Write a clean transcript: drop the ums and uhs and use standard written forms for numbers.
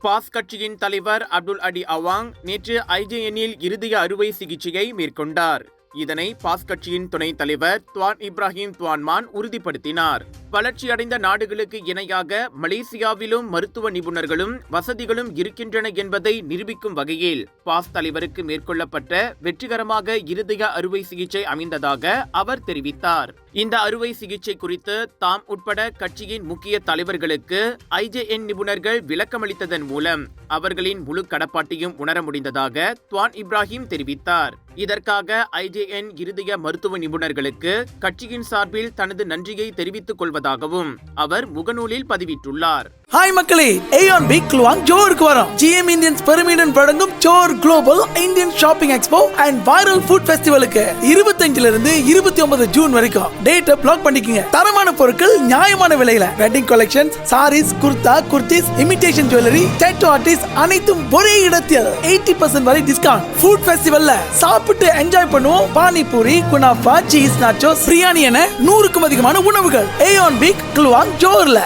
Pass கட்சியின் தலைவர் அப்துல் அடி அவாங் நேற்று IJN-இல் இருதய அறுவை சிகிச்சையை மேற்கொண்டார். இதனை பாஸ் கட்சியின் துணைத் தலைவர் துவான் இப்ராஹிம் துவான்மான் உறுதிப்படுத்தினார். வளர்ச்சியடைந்த நாடுகளுக்கு இணையாக மலேசியாவிலும் மருத்துவ நிபுணர்களும் வசதிகளும் இருக்கின்றன என்பதை நிரூபிக்கும் வகையில் பாஸ் தலைவருக்கு மேற்கொள்ளப்பட்ட வெற்றிகரமாக இருதய அறுவை சிகிச்சை அமைந்ததாக அவர் தெரிவித்தார். இந்த அறுவை சிகிச்சை குறித்து தாம் உட்பட கட்சியின் முக்கிய தலைவர்களுக்கு IJN நிபுணர்கள் விளக்கமளித்ததன் மூலம் அவர்களின் முழு கடப்பாட்டையும் உணர முடிந்ததாக துவான் இப்ராஹிம் தெரிவித்தார். இதற்காக IJN இருதய மருத்துவ நிபுணர்களுக்கு கட்சியின் சார்பில் தனது நன்றியை தெரிவித்துக் கொள்வதாகவும் அவர் முகநூலில் பதிவிட்டுள்ளார். ஹாய் மக்களே, ஏயான் பிக் க்ளுவாங் ஜோருக்கு வரோம். GM இந்தியன்ஸ் பெருமிடன் வழங்கும் ஜோர் global Indian shopping expo and viral food ஃபெஸ்டிவலுக்கு 25 இருந்து 29 ஜூன் வரைக்கும் டேட்டை பிளாக் பண்ணிக்கங்க. தரமான பொருட்கள் நியாயமான விலையில wedding collections, sarees, kurta, kurtis, imitation jewellery, tattoo artist அனைத்தும் ஒரே இடத்தில் 80% வரை டிஸ்கவுண்ட். ஃபுட் ஃபெஸ்டிவல்ல சாப்பிட்டு என்ஜாய் பண்ணுவோம். Panipuri, kunafa, cheese nachos, biryani என 100க்கும் அதிகமான உணவுகள் ஏயான் பிக் க்ளுவாங் ஜோர்ல.